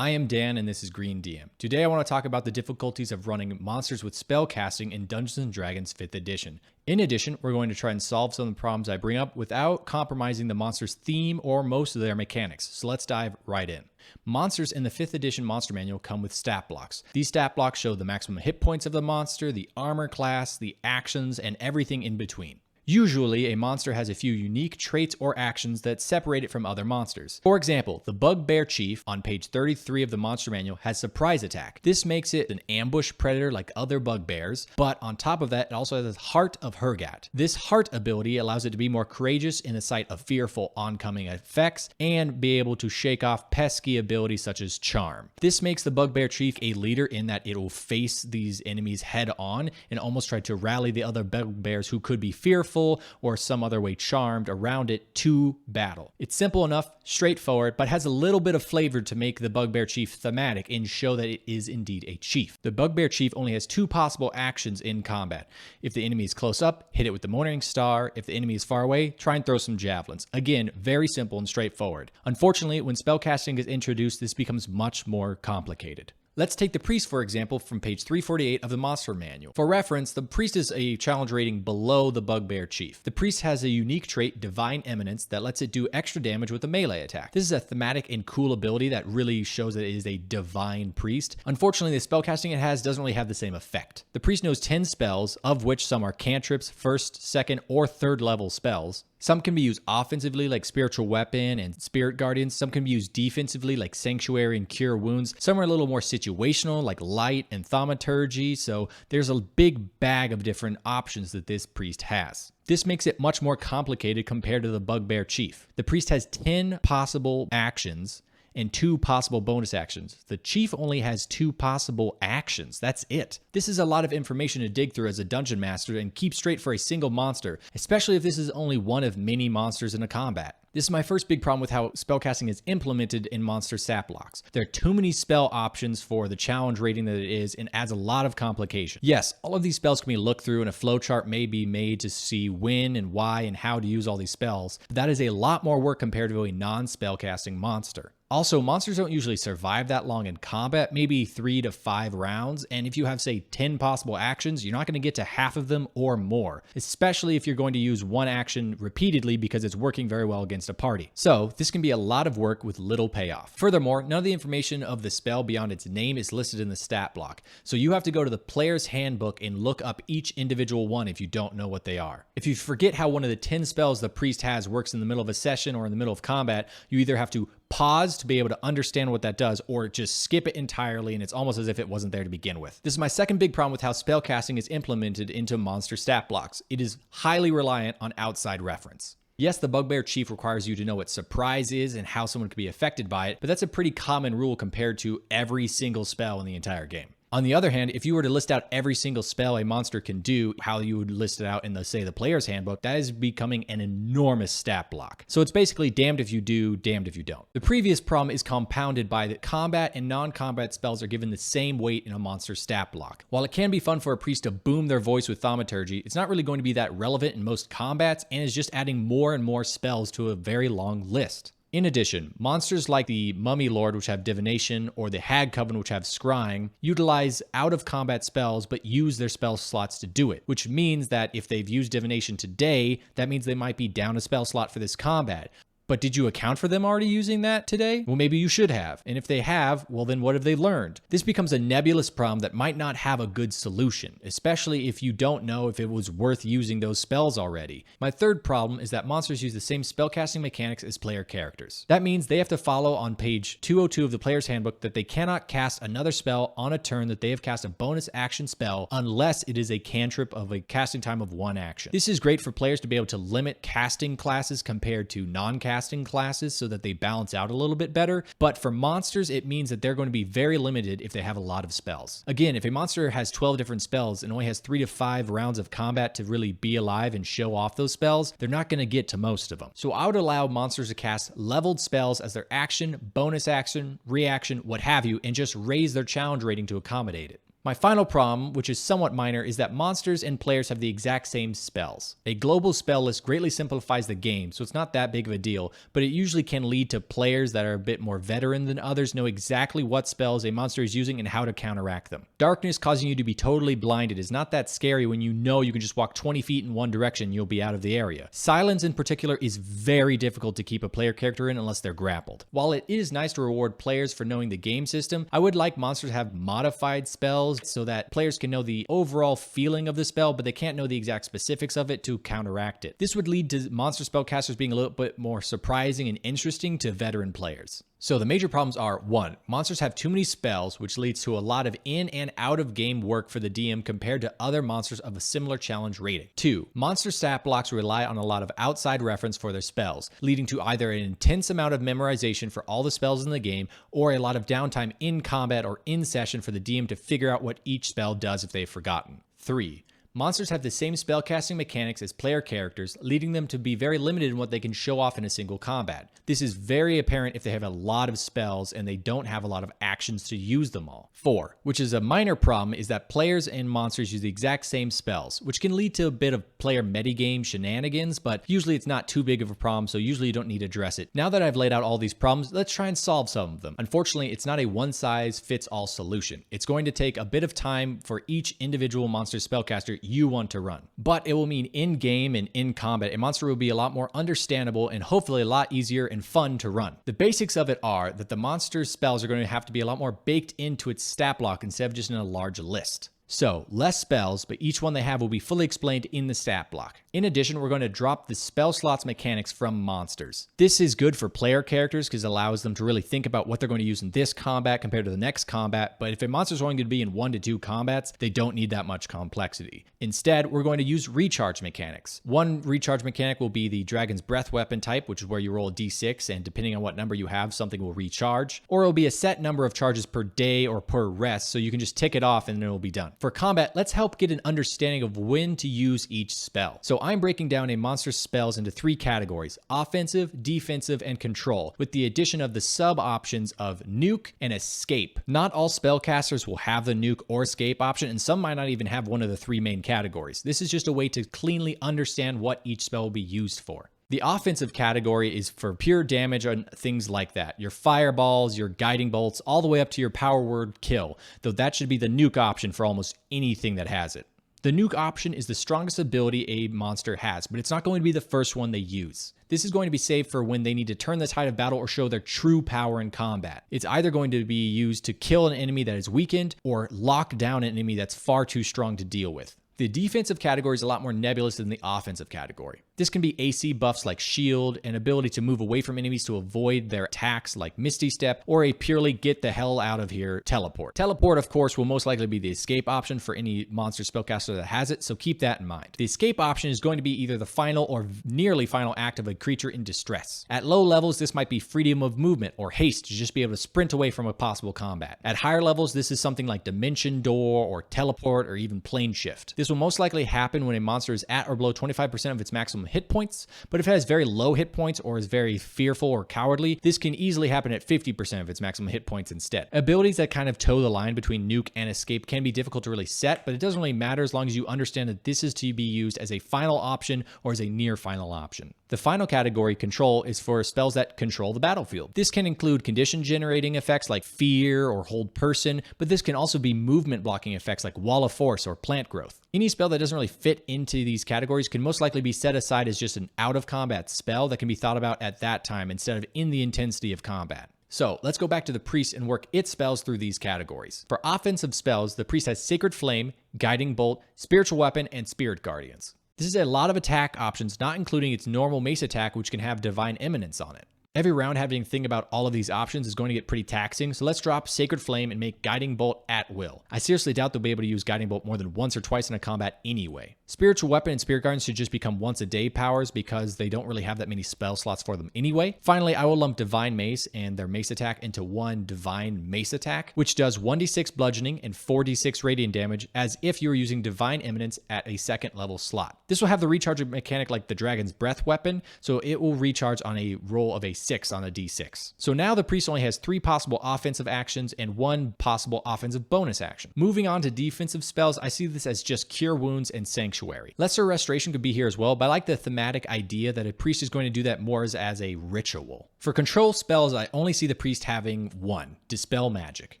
I am Dan and this is Green DM. Today I want to talk about the difficulties of running monsters with spellcasting in Dungeons & Dragons 5th edition. In addition, we're going to try and solve some of the problems I bring up without compromising the monster's theme or most of their mechanics. So let's dive right in. Monsters in the 5th edition monster manual come with stat blocks. These stat blocks show the maximum hit points of the monster, the armor class, the actions, and everything in between. Usually, a monster has a few unique traits or actions that separate it from other monsters. For example, the Bugbear Chief on page 33 of the monster manual has Surprise Attack. This makes it an ambush predator like other bugbears, but on top of that, it also has Heart of Hergat. This heart ability allows it to be more courageous in the sight of fearful oncoming effects and be able to shake off pesky abilities such as Charm. This makes the Bugbear Chief a leader in that it will face these enemies head on and almost try to rally the other bugbears who could be fearful or some other way charmed around it to battle. It's simple enough, straightforward, but has a little bit of flavor to make the Bugbear Chief thematic and show that it is indeed a chief. The Bugbear Chief only has 2 possible actions in combat. If the enemy is close up, hit it with the Morning Star. If the enemy is far away, try and throw some javelins. Again, very simple and straightforward. Unfortunately, when spellcasting is introduced, this becomes much more complicated. Let's take the Priest, for example, from page 348 of the Monster Manual. For reference, the Priest is a challenge rating below the Bugbear Chief. The Priest has a unique trait, Divine Eminence, that lets it do extra damage with a melee attack. This is a thematic and cool ability that really shows that it is a divine priest. Unfortunately, the spellcasting it has doesn't really have the same effect. The Priest knows 10 spells, of which some are cantrips, 1st, 2nd, or 3rd level spells. Some can be used offensively like Spiritual Weapon and Spirit Guardians. Some can be used defensively like Sanctuary and Cure Wounds. Some are a little more situational like Light and Thaumaturgy. So there's a big bag of different options that this priest has. This makes it much more complicated compared to the Bugbear Chief. The priest has 10 possible actions and 2 possible bonus actions. The chief only has 2 possible actions. That's it. This is a lot of information to dig through as a dungeon master and keep straight for a single monster, especially if this is only one of many monsters in a combat. This is my first big problem with how spellcasting is implemented in monster stat blocks. There are too many spell options for the challenge rating that it is and adds a lot of complication. Yes, all of these spells can be looked through and a flowchart may be made to see when and why and how to use all these spells, but that is a lot more work compared to a non-spellcasting monster. Also, monsters don't usually survive that long in combat, maybe 3 to 5 rounds, and if you have, say, 10 possible actions, you're not going to get to half of them or more, especially if you're going to use one action repeatedly because it's working very well against a party. So, this can be a lot of work with little payoff. Furthermore, none of the information of the spell beyond its name is listed in the stat block, so you have to go to the player's handbook and look up each individual one if you don't know what they are. If you forget how one of the 10 spells the priest has works in the middle of a session or in the middle of combat, you either have to pause to be able to understand what that does, or just skip it entirely and it's almost as if it wasn't there to begin with. This is my second big problem with how spellcasting is implemented into monster stat blocks. It is highly reliant on outside reference. Yes, the Bugbear Chief requires you to know what surprise is and how someone could be affected by it, but that's a pretty common rule compared to every single spell in the entire game. On the other hand, if you were to list out every single spell a monster can do, how you would list it out in the player's handbook, that is becoming an enormous stat block. So it's basically damned if you do, damned if you don't. The previous problem is compounded by that combat and non-combat spells are given the same weight in a monster stat block. While it can be fun for a priest to boom their voice with Thaumaturgy, it's not really going to be that relevant in most combats and is just adding more and more spells to a very long list. In addition, monsters like the Mummy Lord, which have Divination, or the Hag Coven, which have Scrying, utilize out-of-combat spells but use their spell slots to do it, which means that if they've used Divination today, that means they might be down a spell slot for this combat. But did you account for them already using that today? Well, maybe you should have. And if they have, well then what have they learned? This becomes a nebulous problem that might not have a good solution, especially if you don't know if it was worth using those spells already. My third problem is that monsters use the same spellcasting mechanics as player characters. That means they have to follow on page 202 of the player's handbook that they cannot cast another spell on a turn that they have cast a bonus action spell unless it is a cantrip of a casting time of 1 action. This is great for players to be able to limit casting classes compared to non-casting classes so that they balance out a little bit better, but for monsters it means that they're going to be very limited if they have a lot of spells. Again, if a monster has 12 different spells and only has 3 to 5 rounds of combat to really be alive and show off those spells, they're not going to get to most of them. So I would allow monsters to cast leveled spells as their action, bonus action, reaction, what have you, and just raise their challenge rating to accommodate it. My final problem, which is somewhat minor, is that monsters and players have the exact same spells. A global spell list greatly simplifies the game, so it's not that big of a deal, but it usually can lead to players that are a bit more veteran than others know exactly what spells a monster is using and how to counteract them. Darkness causing you to be totally blinded is not that scary when you know you can just walk 20 feet in one direction and you'll be out of the area. Silence in particular is very difficult to keep a player character in unless they're grappled. While it is nice to reward players for knowing the game system, I would like monsters to have modified spells so that players can know the overall feeling of the spell, but they can't know the exact specifics of it to counteract it. This would lead to monster spellcasters being a little bit more surprising and interesting to veteran players. So the major problems are: 1. Monsters have too many spells, which leads to a lot of in and out of game work for the DM compared to other monsters of a similar challenge rating. 2. Monster stat blocks rely on a lot of outside reference for their spells, leading to either an intense amount of memorization for all the spells in the game, or a lot of downtime in combat or in session for the DM to figure out what each spell does if they've forgotten. 3. Monsters have the same spellcasting mechanics as player characters, leading them to be very limited in what they can show off in a single combat. This is very apparent if they have a lot of spells and they don't have a lot of actions to use them all. 4, which is a minor problem, is that players and monsters use the exact same spells, which can lead to a bit of player metagame shenanigans, but usually it's not too big of a problem, so usually you don't need to address it. Now that I've laid out all these problems, let's try and solve some of them. Unfortunately, it's not a one-size-fits-all solution. It's going to take a bit of time for each individual monster spellcaster you want to run, but it will mean in game and in combat a monster will be a lot more understandable and hopefully a lot easier and fun to run. The basics of it are that the monster's spells are going to have to be a lot more baked into its stat block instead of just in a large list. So, less spells, but each one they have will be fully explained in the stat block. In addition, we're going to drop the spell slots mechanics from monsters. This is good for player characters because it allows them to really think about what they're going to use in this combat compared to the next combat, but if a monster is going to be in 1 to 2 combats, they don't need that much complexity. Instead, we're going to use recharge mechanics. One recharge mechanic will be the Dragon's Breath weapon type, which is where you roll a d6, and depending on what number you have, something will recharge. Or it'll be a set number of charges per day or per rest, so you can just tick it off and then it'll be done. For combat, let's help get an understanding of when to use each spell. So I'm breaking down a monster's spells into 3 categories: offensive, defensive, and control, with the addition of the sub options of nuke and escape. Not all spellcasters will have the nuke or escape option, and some might not even have one of the 3 main categories. This is just a way to cleanly understand what each spell will be used for. The offensive category is for pure damage on things like that. Your fireballs, your guiding bolts, all the way up to your power word kill, though that should be the nuke option for almost anything that has it. The nuke option is the strongest ability a monster has, but it's not going to be the first one they use. This is going to be saved for when they need to turn the tide of battle or show their true power in combat. It's either going to be used to kill an enemy that is weakened or lock down an enemy that's far too strong to deal with. The defensive category is a lot more nebulous than the offensive category. This can be AC buffs like shield, an ability to move away from enemies to avoid their attacks like Misty Step, or a purely get the hell out of here teleport. Teleport, of course, will most likely be the escape option for any monster spellcaster that has it, so keep that in mind. The escape option is going to be either the final or nearly final act of a creature in distress. At low levels, this might be freedom of movement or haste to just be able to sprint away from a possible combat. At higher levels, this is something like Dimension Door or Teleport or even Plane Shift. This will most likely happen when a monster is at or below 25% of its maximum hit points, but if it has very low hit points or is very fearful or cowardly, this can easily happen at 50% of its maximum hit points instead. Abilities that kind of toe the line between nuke and escape can be difficult to really set, but it doesn't really matter as long as you understand that this is to be used as a final option or as a near final option. The final category, control, is for spells that control the battlefield. This can include condition generating effects like fear or hold person, but this can also be movement blocking effects like wall of force or plant growth. Any spell that doesn't really fit into these categories can most likely be set aside as just an out of combat spell that can be thought about at that time instead of in the intensity of combat. So let's go back to the priest and work its spells through these categories. For offensive spells, the priest has Sacred Flame, Guiding Bolt, Spiritual Weapon, and Spirit Guardians. This is a lot of attack options, not including its normal mace attack, which can have Divine Eminence on it. Every round having to think about all of these options is going to get pretty taxing, so let's drop Sacred Flame and make Guiding Bolt at will. I seriously doubt they'll be able to use Guiding Bolt more than once or twice in a combat anyway. Spiritual Weapon and Spirit Guardian should just become once a day powers because they don't really have that many spell slots for them anyway. Finally, I will lump Divine Mace and their mace attack into one Divine Mace attack, which does 1d6 bludgeoning and 4d6 radiant damage as if you were using Divine Eminence at a 2nd level slot. This will have the recharge mechanic like the Dragon's Breath weapon, so it will recharge on a roll of a 6 on a d6. So now the priest only has 3 possible offensive actions and 1 possible offensive bonus action. Moving on to defensive spells, I see this as just Cure Wounds and Sanctuary. Lesser Restoration could be here as well, but I like the thematic idea that a priest is going to do that more as a ritual. For control spells, I only see the priest having 1, Dispel Magic.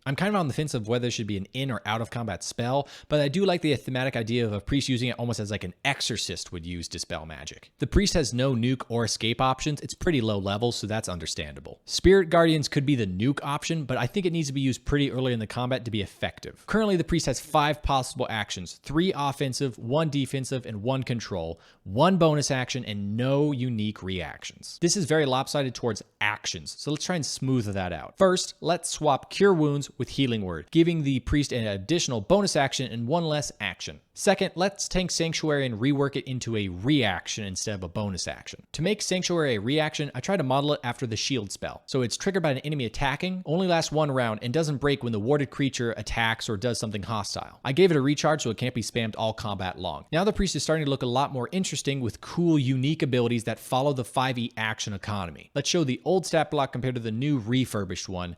I'm kind of on the fence of whether it should be an in or out of combat spell, but I do like the thematic idea of a priest using it almost as like an exorcist would use Dispel Magic. The priest has no nuke or escape options. It's pretty low level, so that's understandable. Spirit Guardians could be the nuke option, but I think it needs to be used pretty early in the combat to be effective. Currently, the priest has 5 possible actions, 3 offensive, 1 defensive, and 1 control, 1 bonus action, and no unique reactions. This is very lopsided towards actions, so let's try and smooth that out. First, let's swap Cure Wounds with Healing Word, giving the priest an additional bonus action and 1 less action. Second, let's tank Sanctuary and rework it into a reaction instead of a bonus action. To make Sanctuary a reaction, I try to model it after the shield spell. So it's triggered by an enemy attacking, only lasts 1 round, and doesn't break when the warded creature attacks or does something hostile. I gave it a recharge so it can't be spammed all combat long. Now the priest is starting to look a lot more interesting with cool, unique abilities that follow the 5e action economy. Let's show the old stat block compared to the new refurbished one.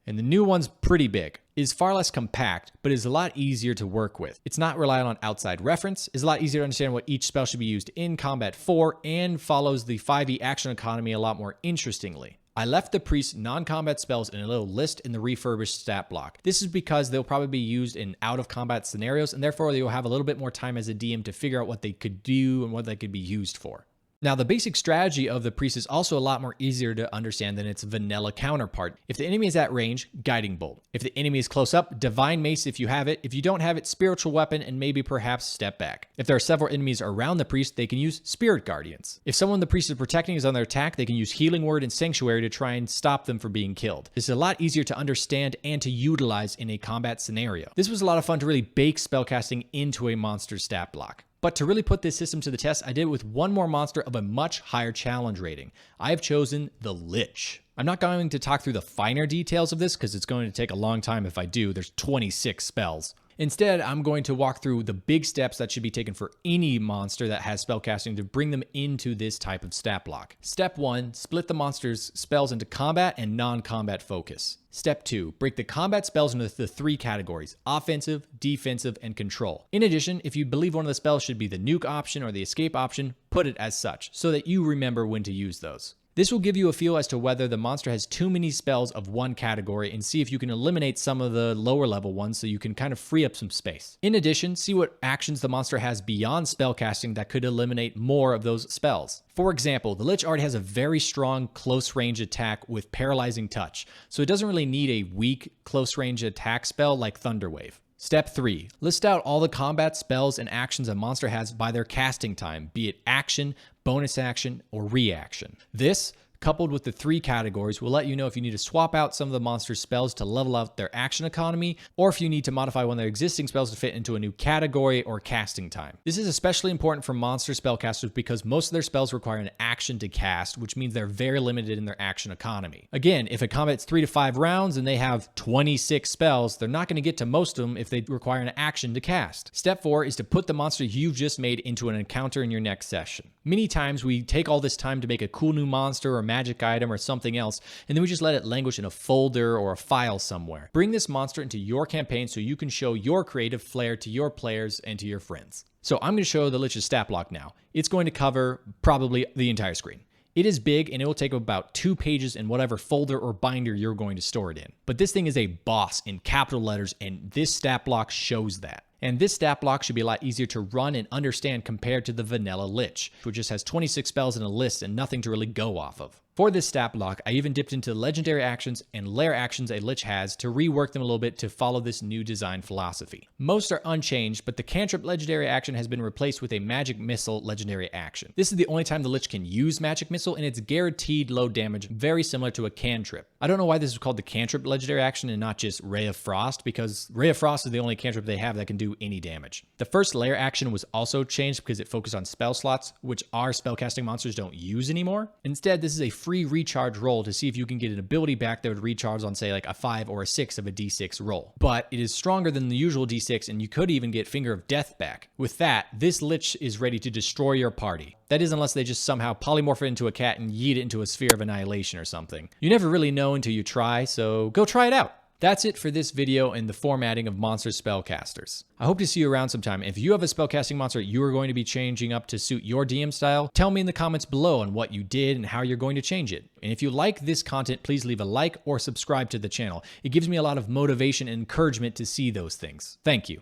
And the new one's pretty big. It is far less compact, but is a lot easier to work with. It's not reliant on outside reference, is a lot easier to understand what each spell should be used in combat for, and follows the 5e action economy a lot more interestingly. I left the priest's non-combat spells in a little list in the refurbished stat block. This is because they'll probably be used in out-of-combat scenarios, and therefore they will have a little bit more time as a DM to figure out what they could do and what they could be used for. Now, the basic strategy of the priest is also a lot more easier to understand than its vanilla counterpart. If the enemy is at range, Guiding Bolt. If the enemy is close up, Divine Mace if you have it. If you don't have it, Spiritual Weapon, and maybe perhaps Step Back. If there are several enemies around the priest, they can use Spirit Guardians. If someone the priest is protecting is on their attack, they can use Healing Word and Sanctuary to try and stop them from being killed. This is a lot easier to understand and to utilize in a combat scenario. This was a lot of fun to really bake spellcasting into a monster stat block. But to really put this system to the test, I did it with one more monster of a much higher challenge rating. I have chosen the Lich. I'm not going to talk through the finer details of this because it's going to take a long time if I do. There's 26 spells. Instead, I'm going to walk through the big steps that should be taken for any monster that has spellcasting to bring them into this type of stat block. Step 1, split the monster's spells into combat and non-combat focus. Step 2, break the combat spells into the 3 categories: offensive, defensive, and control. In addition, if you believe one of the spells should be the nuke option or the escape option, put it as such so that you remember when to use those. This will give you a feel as to whether the monster has too many spells of one category and see if you can eliminate some of the lower level ones so you can kind of free up some space. In addition, see what actions the monster has beyond spellcasting that could eliminate more of those spells. For example, the Lich already has a very strong close range attack with Paralyzing Touch, so it doesn't really need a weak close range attack spell like Thunderwave. Step 3. List out all the combat spells and actions a monster has by their casting time, be it action, bonus action, or reaction. This, coupled with the 3 categories, will let you know if you need to swap out some of the monster's spells to level out their action economy, or if you need to modify one of their existing spells to fit into a new category or casting time. This is especially important for monster spellcasters because most of their spells require an action to cast, which means they're very limited in their action economy. Again, if a combat's 3 to 5 rounds and they have 26 spells, they're not going to get to most of them if they require an action to cast. Step 4 is to put the monster you've just made into an encounter in your next session. Many times we take all this time to make a cool new monster or magic item or something else, and then we just let it languish in a folder or a file somewhere. Bring this monster into your campaign so you can show your creative flair to your players and to your friends. So I'm going to show the Lich's stat block now. It's going to cover probably the entire screen. It is big and it will take about 2 pages in whatever folder or binder you're going to store it in. But this thing is a boss in capital letters, and this stat block shows that. And this stat block should be a lot easier to run and understand compared to the vanilla Lich, which just has 26 spells in a list and nothing to really go off of. For this stat block, I even dipped into legendary actions and lair actions a Lich has to rework them a little bit to follow this new design philosophy. Most are unchanged, but the cantrip legendary action has been replaced with a magic missile legendary action. This is the only time the Lich can use magic missile, and it's guaranteed low damage, very similar to a cantrip. I don't know why this is called the cantrip legendary action and not just Ray of Frost, because Ray of Frost is the only cantrip they have that can do do any damage. The first layer action was also changed because it focused on spell slots, which our spellcasting monsters don't use anymore. Instead, this is a free recharge roll to see if you can get an ability back that would recharge on, say, like a 5 or a 6 of a d6 roll. But it is stronger than the usual d6, and you could even get Finger of Death back. With that, this Lich is ready to destroy your party. That is, unless they just somehow polymorph it into a cat and yeet it into a sphere of annihilation or something. You never really know until you try, so go try it out. That's it for this video and the formatting of monster spellcasters. I hope to see you around sometime. If you have a spellcasting monster you are going to be changing up to suit your DM style, tell me in the comments below on what you did and how you're going to change it. And if you like this content, please leave a like or subscribe to the channel. It gives me a lot of motivation and encouragement to see those things. Thank you.